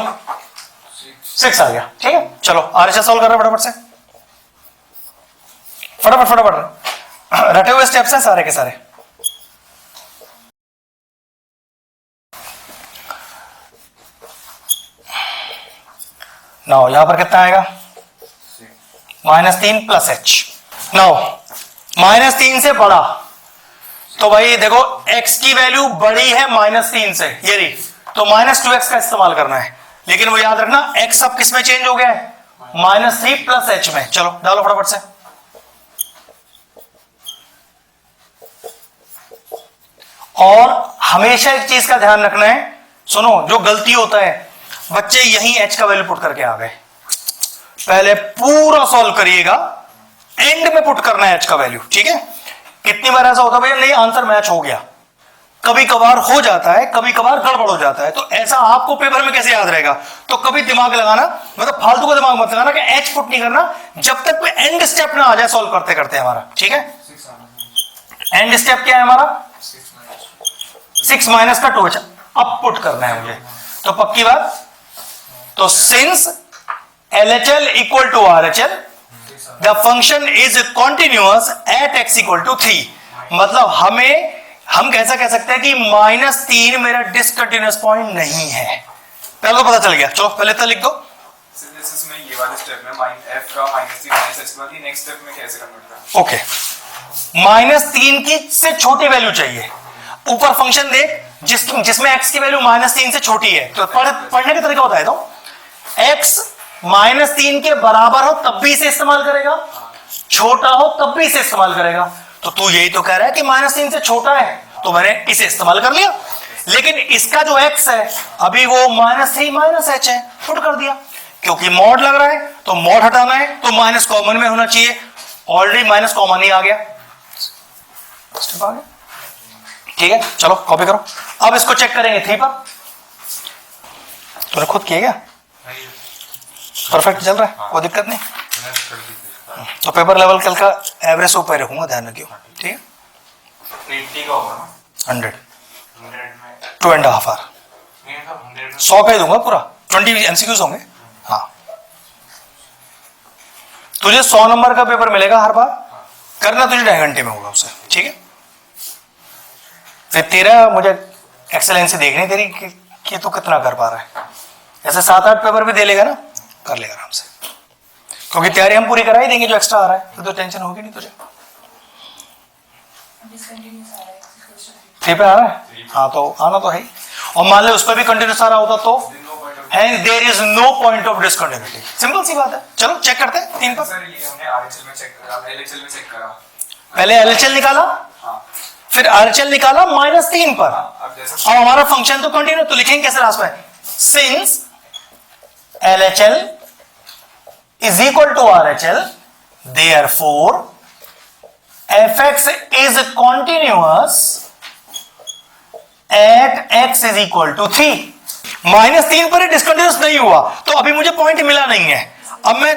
A: 6 आ गया। ठीक है, चलो आरएचएस सॉल्व कर रहे फटाफट से, फटाफट फटाफट रटे हुए स्टेप्स हैं सारे के सारे। नाउ यहां पर कितना आएगा? -3 + h। नाउ -3 से बड़ा, तो भाई देखो x की वैल्यू बड़ी है -3 से, ये रही, तो -2x का इस्तेमाल करना है। लेकिन वो याद रखना x अब किस में चेंज हो गया है? -3 + h में। चलो डालो फटाफट से। और हमेशा एक चीज का ध्यान रखना है, सुनो, जो गलती होता है बच्चे यही h का वैल्यू पुट करके आ गए। पहले पूरा सॉल्व करिएगा, एंड में पुट करना है h का वैल्यू। ठीक है, कितनी बार ऐसा होता है भैया नहीं आंसर मैच हो गया, कभी कभार हो जाता है, कभी कभार गड़बड़ हो जाता है, तो ऐसा आपको पेपर में कैसे याद रहेगा? तो कभी दिमाग लगाना, मतलब फालतू का दिमाग मत लगाना कि h पुट नहीं करना जब तक कोई एंड स्टेप ना आ जाए सॉल्व करते करते हमारा। ठीक है, एंड स्टेप क्या है हमारा? 6 माइनस का 2h अब पुट करना है मुझे, तो पक्की बात। तो since LHL equal to RHL the function is continuous at x equal to 3, मतलब हम कैसा कह सकते हैं कि -3 मेरा डिसकंटिन्यूअस पॉइंट नहीं है। पहले तो पता चल गया, चलो पहले तो लिख दो।
C: सिंथेसिस में ये वाले स्टेप में f का -3 -h के बाद नेक्स्ट स्टेप में कैसे कन्वर्ट करना?
A: ओके, -3 की से छोटी वैल्यू चाहिए। ऊपर फंक्शन देख जिसमें x की वैल्यू -3 से छोटी है, तो पढ़ने का तरीका होता है, तो x -3 के बराबर हो तब भी इसे इस्तेमाल करेगा, छोटा हो तब भी इसे इस्तेमाल करेगा। तो तू यही तो कह रहा है कि -3 से छोटा है, तो मैंने इसे इस्तेमाल कर लिया। लेकिन इसका जो x है अभी वो -3 -h है, पुट कर दिया। क्योंकि मॉड लग रहा है तो मॉड हटाना है, तो माइनस कॉमन में होना चाहिए, ऑलरेडी माइनस कॉमन ही आ गया। ठीक है, चलो कॉपी करो। अब इसको चेक करेंगे 3 पर। तूने खुद किया क्या? परफेक्ट चल रहा है, कोई दिक्कत नहीं। तो पेपर लेवल कल का एवरेज ऊपर रखूंगा, ध्यान रखियो। ठीक है,
C: 80 का होगा ना?
A: 100
C: में
A: 2.5 आवर
C: नहीं था 100 में
A: 100 का ही दूंगा पूरा, 20 MCQs होंगे। हाँ, तुझे 100 नंबर का पेपर मिलेगा हर बार, करना तुझे 2.5 घंटे में होगा उसे। ठीक है, फिर तेरा मुझे एक्सेलेंसी देखनी तेरी कि तू कितना कर पा रहा है। ऐसे 7-8 पेपर भी दे लेगा ना, कर लेगा आराम से, क्योंकि तैयारी हम पूरी करा ही देंगे। जो एक्स्ट्रा आ रहा है तो टेंशन होगी नहीं तुझे। 3 पे आ रहा है, हाँ तो आना तो है ही। और मान ले उस पर भी कंटिन्यूस आ रहा होता तो there is no point of discontinuity. Simple सी बात है। चलो चेक करते हैं 3 पर।
C: सर ये हमने आरएचएल में चेक करा, एलएचएल में चेक करा।
A: पहले एलएचएल निकाला, फिर आरएचएल निकाला -3 पर।
C: अब जैसे
A: अब हमारा फंक्शन तो कंटिन्यू, तो लिखेंगे कैसे लास्ट में? Since LHL is equal to RHL, therefore fx is continuous at x is equal to 3। -3 पर डिसकंटिन्यूअस नहीं हुआ तो अभी मुझे पॉइंट मिला नहीं है। अब मैं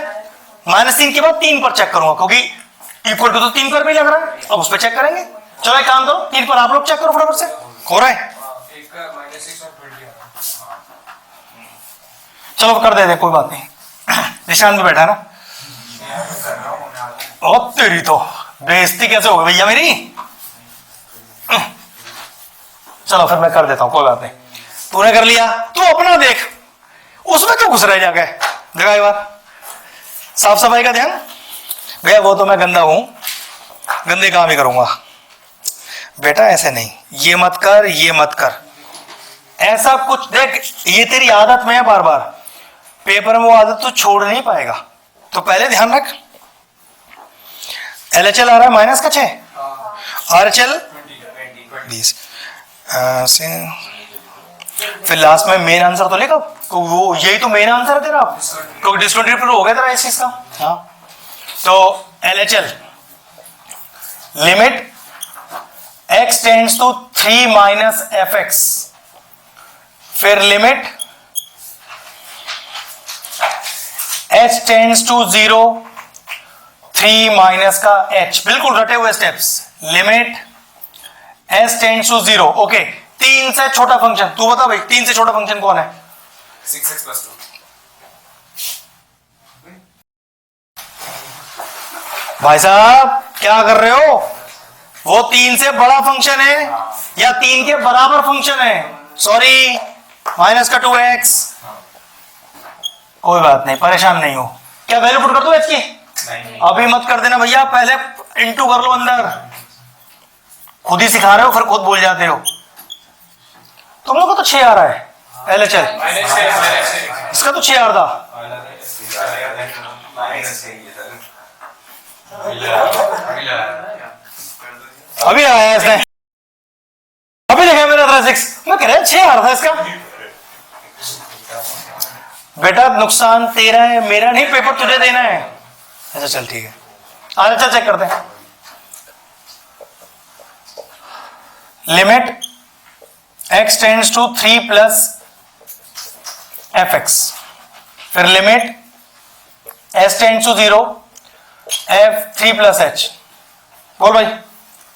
A: -3 के बाद 3 पर चेक करूंगा, क्योंकि इक्वल टू तो 3 पर भी लग रहा है। अब उस पर चेक करेंगे। चलो एक काम करो, 3 पर आप लोग चेक करो फटाफट से। हो रहा है?
B: एक का -6 और 20 आ रहा है।
A: चलो कर दे कोई बात नहीं। निशान भी बैठा है ना।
B: कर रहा हूँ मैं आगे।
A: ओ तेरी तो बेइज्जती कैसे हो गई भैया मेरी। चलो फिर मैं कर देता हूं, कोई बात नहीं। तूने कर लिया, तू अपना देख, उसमें क्यों घुस रह जाके। देखा एक बार साफ सफाई का ध्यान। भैया वो तो मैं गंदा हूं, गंदे काम ही करूंगा। बेटा ऐसे नहीं, ये मत कर, ये मत कर, ऐसा कुछ देख, ये तेरी आदत में है बार बार। पेपर में वो आदत तू छोड़ नहीं पाएगा, तो पहले ध्यान रख। LHL आ रहा है माइनस का 6, RHL 20। फिर लास्ट में मेन आंसर तो लेगा, तो वो यही तो मेन आंसर है तेरा, क्योंकि डिस्कंटिन्यूटी हो गया तेरा इस चीज का। हाँ तो LHL limit x tends to 3 minus fx, फिर limit h tends to 0 3 minus का h। बिल्कुल रटे हुए steps. Limit s tends to 0। Okay, 3 से छोटा फंक्शन तू बता भाई, 3 से छोटा फंक्शन कौन है?
C: 6x + 2।
A: भाई साहब क्या कर रहे हो? वो 3 से बड़ा फंक्शन है या 3 के बराबर फंक्शन है? सॉरी, माइनस का 2x। कोई बात नहीं, परेशान नहीं हो। क्या वैल्यू पुट कर दो h की?
C: नहीं
A: अभी मत कर देना भैया, पहले इंटू कर लो अंदर। खुद ही सिखा रहे हो फिर खुद भूल जाते हो। तुम लोग को तो 6 आ रहा है LHL, इसका तो 6 आ रहा था। अभी आया इसने, अभी देखा मेरा 6। मैं कह रहा 6 आ रहा था इसका। बेटा नुकसान तेरा है, मेरा नहीं, पेपर तुझे देना है। अच्छा चल ठीक है, अच्छा चेक करते हैं। Limit x tends to 3 plus fx, फिर limit s tends to 0 f 3 plus h। बोल भाई,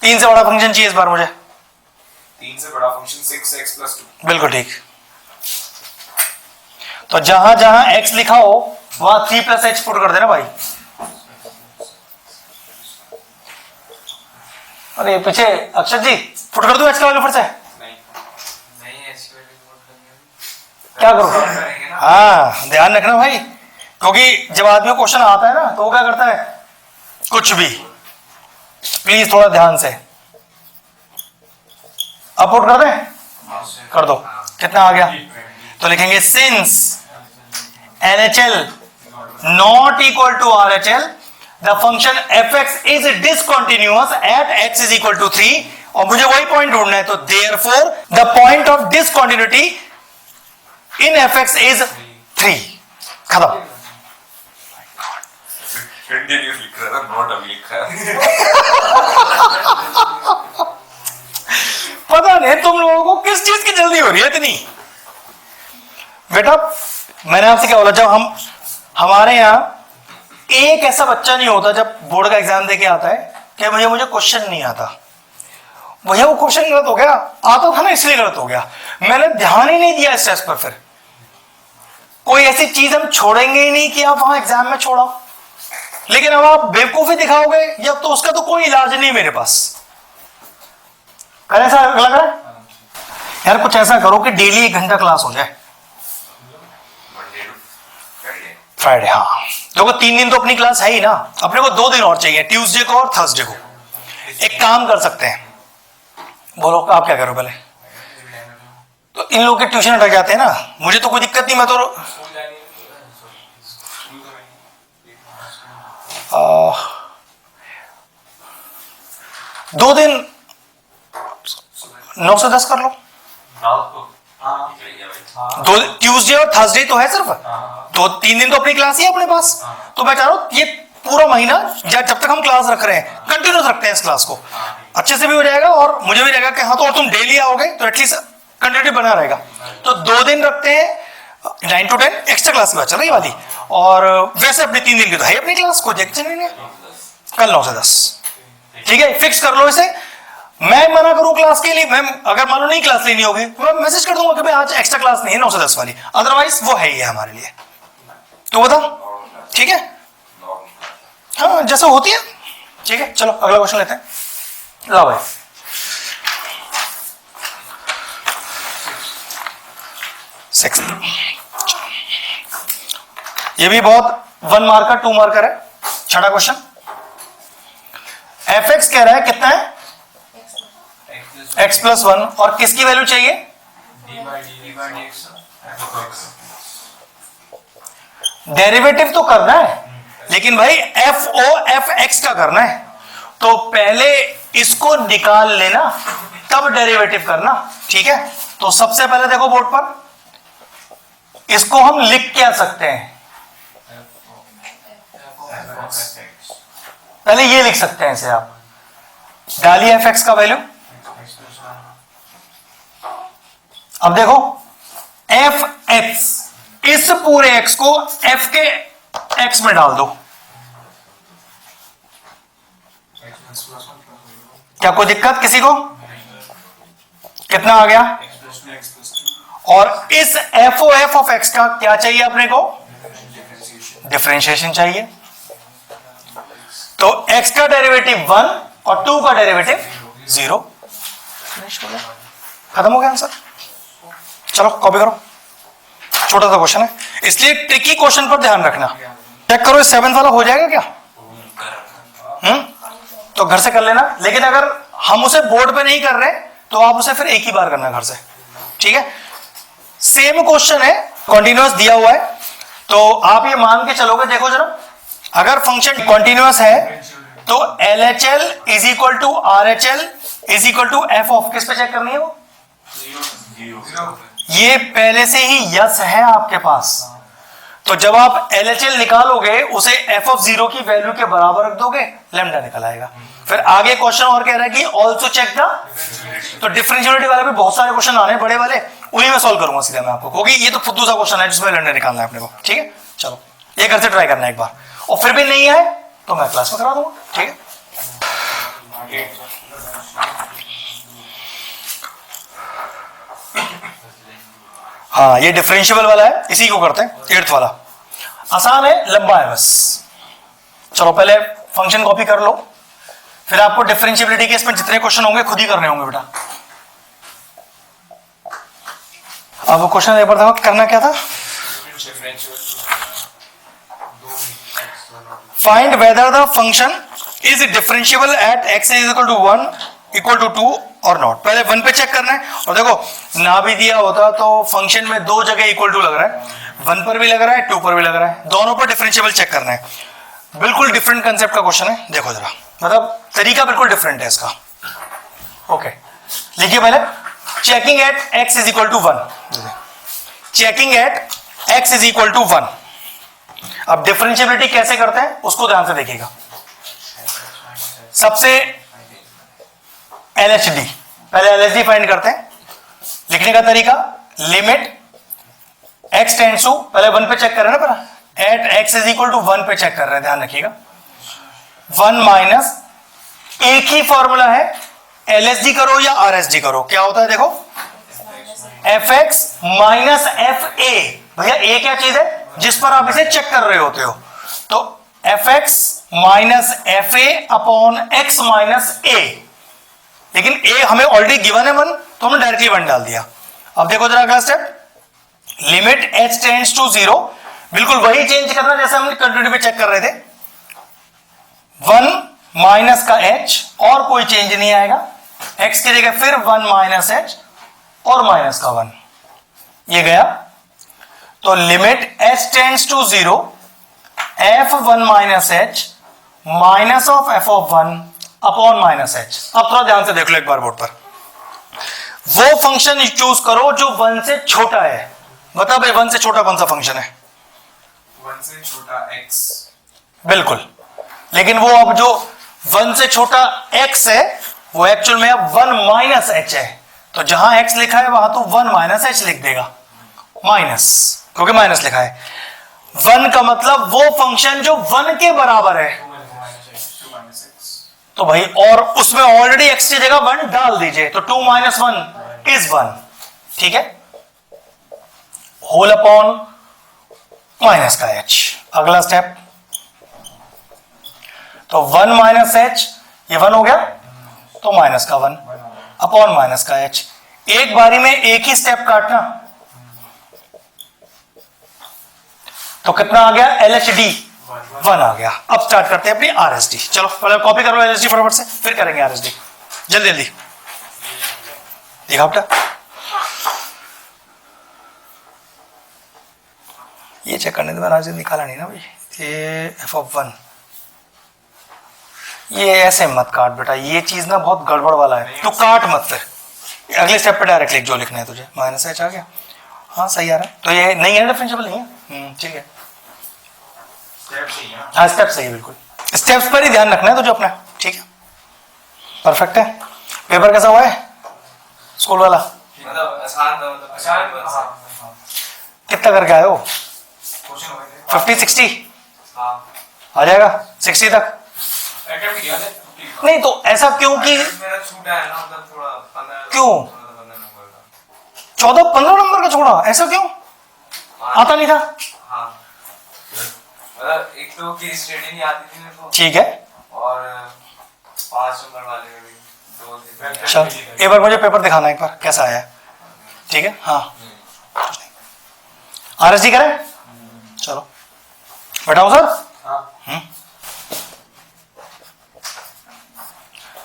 A: 3 से बड़ा फंक्शन चाहिए इस बार मुझे।
C: 3 से बड़ा फंक्शन 6x + 2।
A: बिल्कुल ठीक। तो जहां जहां x लिखा हो वहां 3 प्लस h पुट कर देना भाई। अरे पीछे अक्षर जी पुट कर दो h का वैल्यू फिर से। क्या करो? हाँ ध्यान रखना भाई, क्योंकि जब आदमी क्वेश्चन आता है ना तो वो क्या करता है, कुछ भी। प्लीज थोड़ा ध्यान से। अब पुट कर दें? कर दो। कितना आ गया? तो लिखेंगे since LHL not equal to RHL, the function fx is discontinuous at x is equal to 3। और मुझे वही पॉइंट ढूंढना है, तो therefore the point of discontinuity in fx is 3। खत्म।
C: कंटिन्यूअस लिख रहा था, नॉट अभी लिख रहा है।
A: पता नहीं तुम लोगों को किस चीज की जल्दी हो रही है इतनी। बेटा मैंने आपसे क्या बोला, जब हमारे यहाँ एक ऐसा बच्चा नहीं होता जब बोर्ड का एग्जाम देके आता है कि भैया मुझे क्वेश्चन नहीं आता। भैया वो क्वेश्चन गलत हो गया, आता था ना इसलिए गलत हो गया, मैंने ध्यान ही नहीं दिया इस टेस्ट पर। फिर कोई ऐसी चीज हम छोड़ेंगे ही नहीं कि आप वहां एग्जाम में छोड़ो, लेकिन अब आप बेवकूफी दिखाओगे या तो उसका तो कोई इलाज नहीं मेरे पास। ऐसा लग रहा है यार, कुछ ऐसा करो कि डेली 1 घंटा क्लास हो जाए।
C: मंडे टू
A: फ्राइडे, हाँ देखो 3 दिन तो अपनी क्लास है ही ना, अपने को 2 दिन और चाहिए, ट्यूसडे को और थर्सडे को। एक काम कर सकते हैं, बोलो आप क्या करो पहले। तो इन लोगों के ट्यूशन अटक जाते हैं ना, मुझे तो कोई दिक्कत नहीं, मैं तो 2 दिन 9 से 10 कर लो। दो ट्यूसडे और थर्सडे तो है सिर्फ, तो 3 दिन तो अपनी क्लास ही है अपने पास। तो मैं चाह रहा हूँ ये पूरा महीना जब तक हम क्लास रख रहे हैं कंटिन्यूस रखते हैं इस क्लास को, अच्छे से भी हो जाएगा और मुझे भी रहेगा कि हाँ तो और तुम डेली आओगे तो एटलीस्ट कंटिन्यूटी बना रहेगा। तो 2 दिन रखते हैं, 9 to 10 एक्स्ट्रा क्लास में चल रही वाली, और वैसे अपने 3 दिन की तो है अपनी क्लास को। कल 9 से 10 ठीक है, फिक्स कर लो इसे। मैं मना करूं क्लास के लिए, मैं अगर मान लो नहीं क्लास लेनी होगी तो मैं मैसेज कर दूंगा कि भाई आज एक्स्ट्रा क्लास नहीं है 9 से 10 वाली, अदरवाइज वो है ही है हमारे लिए। तो बता, ठीक है, हाँ जैसे होती है, ठीक है। चलो अगला क्वेश्चन लेते हैं। ला भाई, ये भी बहुत 1 मार्कर 2 मार्कर है। छठा क्वेश्चन, एफ एक्स कह रहा है कितना है, x प्लस 1, और किसकी वैल्यू चाहिए, डेरिवेटिव तो करना है लेकिन भाई एफ ओ एफ एक्स का करना है, तो पहले इसको निकाल लेना तब डेरिवेटिव करना, ठीक है। तो सबसे पहले देखो बोर्ड पर, इसको हम लिख क्या सकते हैं, पहले ये लिख सकते हैं इसे, आप डालिए एफ एक्स का वैल्यू। अब देखो एफ एक्स, इस पूरे एक्स को एफ के एक्स में डाल दो, क्या कोई दिक्कत किसी को, कितना आ गया, और इस f o f of x का क्या चाहिए अपने को, डिफरेंशिएशन चाहिए। तो x का डेरिवेटिव 1 और 2 का डेरिवेटिव 0, खत्म हो गया आंसर। चलो कॉपी करो, छोटा सा क्वेश्चन है इसलिए ट्रिकी क्वेश्चन पर ध्यान रखना। चेक करो 7 वाला हो जाएगा क्या, तो घर से कर लेना, लेकिन अगर हम उसे बोर्ड पे नहीं कर रहे तो आप उसे फिर एक ही बार करना घर से, ठीक है। सेम क्वेश्चन है, कॉन्टिन्यूअस दिया हुआ है, तो आप ये मान के चलोगे, देखो जरा, अगर फंक्शन कॉन्टिन्यूअस है तो LHL is equal to RHL is equal to f of, किस पे चेक करनी है वो, ये पहले से ही यस है आपके पास, तो जब आप LHL निकालोगे उसे एफ ऑफ 0 की वैल्यू के बराबर रख दोगे, लैम्डा निकल आएगा। फिर आगे क्वेश्चन और कह रहा है कि ऑल्सो चेक द, तो डिफरेंशिएबिलिटी वाले भी बहुत सारे क्वेश्चन आने बड़े वाले, उन्हीं में सॉल्व करूंगा सीधा मैं आपको, क्योंकि ये तो फुद्दू सा क्वेश्चन है जिसमें लैम्डा निकालना है अपने को, ठीक है। चलो ये घर से ट्राई करना है एक बार, और फिर भी नहीं आए तो मैं क्लास में करा दूंगा, ठीक है। हाँ ये डिफरेंशिएबल वाला है, इसी को करते हैं, 8th वाला आसान है, लंबा है बस। चलो पहले फंक्शन कॉपी कर लो, फिर आपको डिफरेंशिएबिलिटी के इसमें जितने क्वेश्चन होंगे खुद ही करने होंगे बेटा। अब क्वेश्चन एक बार देखो करना क्या था, find whether the function is differentiable at x is equal to 1 equal to 2 और नॉट। पहले 1 पे चेक करना है, और देखो ना भी दिया होता तो फंक्शन में 2 जगह इक्वल टू लग रहा है, 1 पर भी लग रहा है 2 पर भी लग रहा है, दोनों पर डिफरेंशिएबल चेक करना है। बिल्कुल डिफरेंट कंसेप्ट का क्वेश्चन है, देखो जरा, मतलब तरीका बिल्कुल डिफरेंट है इसका। ओके लिखिए पहले, checking at x is equal to 1, checking at x is equal to 1। अब डिफरेंशिएबिलिटी कैसे करते हैं उसको ध्यान से देखिएगा। सबसे LHD, पहले LHD फाइंड करते हैं। लिखने का तरीका, लिमिट x टेंड्स टू, पहले 1 पे चेक कर रहे हैं ना, पर at x is equal to 1 पे चेक कर रहे हैं, ध्यान रखिएगा। 1 माइनस, एक ही फॉर्मूला है, LHD करो या RHD करो, क्या होता है देखो, fx माइनस fa। भैया a क्या चीज है जिस पर आप इसे चेक कर रहे होते हो, तो fx minus fa upon x minus a, लेकिन a हमें ऑलरेडी गिवन है 1, तो हमने डायरेक्टली 1 डाल दिया। अब देखो जरा अगला step, limit h tends to 0, बिल्कुल वही चेंज करना जैसे हमने कंटिन्यूटी पे चेक कर रहे थे। 1 माइनस का h और कोई चेंज नहीं आएगा, x की जगह फिर 1 माइनस h और माइनस का 1, ये गया। तो limit h tends to 0, f1 minus h minus of f of 1 upon minus h। अब थोड़ा ध्यान से देख लो एक बार बोर्ड पर, वो फंक्शन चूज करो जो 1 से छोटा है। बता भाई 1 से छोटा कौन सा फंक्शन है,
C: 1 से छोटा x,
A: बिल्कुल, लेकिन वो अब जो 1 से छोटा x है वो एक्चुअल में अब 1 माइनस h है, तो जहां x लिखा है वहां तो 1 माइनस h लिख देगा, माइनस, क्योंकि माइनस लिखा है। 1 का मतलब वो फंक्शन जो 1 के बराबर है, तो भाई और उसमें ऑलरेडी x की जगह 1 डाल दीजिए, तो 2 माइनस 1 इज 1, ठीक है, होल अपॉन माइनस का h। अगला स्टेप, तो 1 माइनस h, ये 1 हो गया, तो माइनस का 1 अपॉन माइनस का h। एक बारी में एक ही स्टेप काटना, तो कितना आ गया, LHD 1 आ गया। अब स्टार्ट करते हैं अपनी RSD। चलो पहले कॉपी कर लो LHD फटाफट से, फिर करेंगे RSD, जल्दी जल्दी। देखा बेटा, ये चेक करने तो मैंने RSD निकाला नहीं ना भाई, ये f(1), ये ऐसे मत काट बेटा, ये चीज ना बहुत गड़बड़ वाला है, तू काट मत, फिर अगले स्टेप पे डायरेक्ट लिख जो लिखना है तुझे। माइनस h आ गया, हाँ सही आ रहा है, तो ये नहीं है, डिफरेंशिएबल नहीं है, ठीक है, हाँ स्टेप सही है, बिल्कुल स्टेप्स पर ही ध्यान रखना है तुझे अपना, ठीक है, परफेक्ट है। पेपर कैसा हुआ है स्कूल वाला,
B: मतलब आसान था, मतलब आसान।
A: कितना करके आए हो, 50-60 आ जाएगा, 60 तक
B: अटेम्प्ट किया ने
A: नहीं, तो ऐसा क्यों कि
B: मेरा छूटा है ना, मतलब थोड़ा 15
A: क्यों?
B: 14 नंबर का।
A: 14-15 नंबर का छोड़ा, ऐसा क्यों, आता नहीं था,
B: हाँ, मतलब एक तो की स्टडी नहीं आती थी मेरे को,
A: ठीक है,
B: और 5 नंबर वाले में भी 2 थे।
A: चल एक बार मुझे पेपर दिखाना एक बार कैसा आया है, ठीक है, हाँ RSD करें, चलो बैठाओ सर।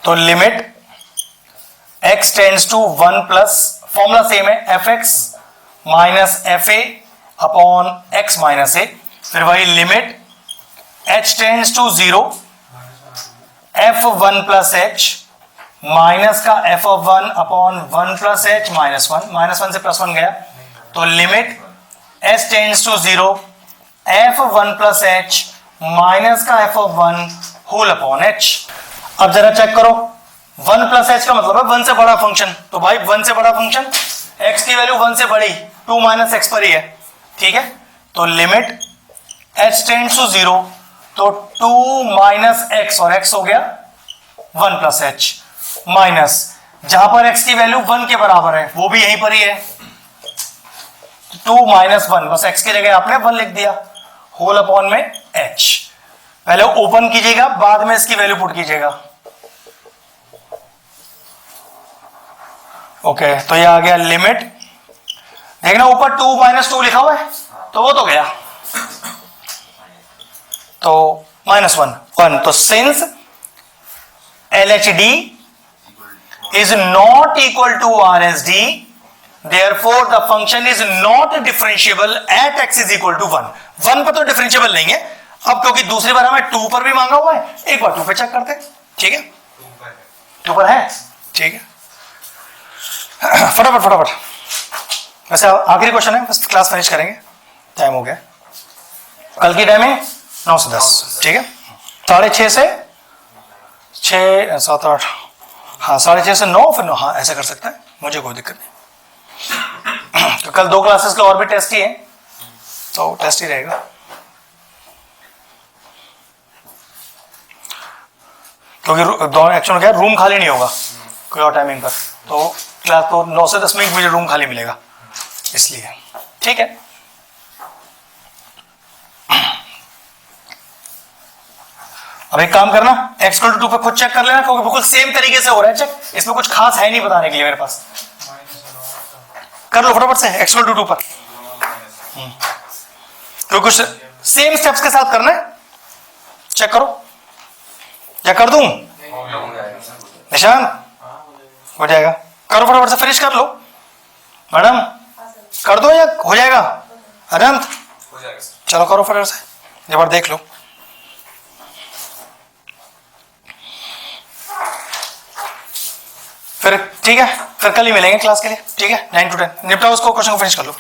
A: तो limit x tends to 1 plus, formula same है, fx minus fa upon x minus a, फिर वही limit h tends to 0 f1 plus h minus का f(1) upon 1 plus h minus 1, minus 1 से प्लस 1 गया, तो limit h tends to 0 f1 plus h minus का f(1) whole upon h। अब जरा check करो, 1 प्लस h का मतलब है 1 से बड़ा फंक्शन, तो भाई 1 से बड़ा फंक्शन, x की वैल्यू 1 से बड़ी, 2 माइनस x पर ही है, ठीक है, तो लिमिट h टेंड्स टू 0, तो 2 माइनस x, और x हो गया 1 प्लस h, माइनस जहां पर x की वैल्यू 1 के बराबर है वो भी यहीं पर ही है, 2 माइनस 1, बस x की जगह आपने 1 लिख दिया, होल अपॉन में h। पहले ओपन कीजिएगा, बाद में इसकी वैल्यू पुट कीजिएगा, ओके, तो ये आ गया लिमिट, देखना ऊपर 2 माइनस 2 लिखा हुआ है, तो वो तो गया, तो माइनस 1, तो since LHD is not equal to RSD, therefore the function is not differentiable at x is equal to 1। 1 पर तो डिफरेंशिएबल नहीं है, अब क्योंकि दूसरी बार हमें 2 पर भी मांगा हुआ है, एक बार 2 पे चेक करते हैं, ठीक है, 2 पर है, ठीक है, फटाफट फटाफट। वैसे आखिरी क्वेश्चन है, बस क्लास फिनिश करेंगे, टाइम हो गया, कल की टाइमिंग 9 से 10, ठीक है, 6:30 से 6, 7, 8, हाँ 6:30 से 9, फिर 9, हाँ ऐसा कर सकता है, मुझे कोई दिक्कत नहीं। तो कल 2 क्लासेस के और भी टेस्ट ही है, तो टेस्ट ही रहेगा, क्योंकि एक्चुअली क्या रूम खाली नहीं होगा कोई और टाइमिंग पर, तो क्लास तो 9 से 10 में मुझे रूम खाली मिलेगा, इसलिए ठीक है। अब एक काम करना, x = 2 पे खुद चेक कर लेना, क्योंकि बिल्कुल सेम तरीके से हो रहा है चेक, इसमें कुछ खास है नहीं बताने के लिए मेरे पास, कर लो फटाफट से x = 2 पर, क्योंकि कुछ सेम स्टेप्स के साथ करना है, चेक करो, क्या कर दूं निशान, हो जाएगा, करो फटाफट से, फिनिश कर लो मैडम, कर दो या हो जाएगा अनंत,
B: हो जाएगा,
A: चलो करो फटाफट से, एक बार देख लो, फिर ठीक है, फिर कल ही मिलेंगे क्लास के लिए, ठीक है, 9 to 10 निपटाओ उसको, क्वेश्चन को फिनिश कर लो।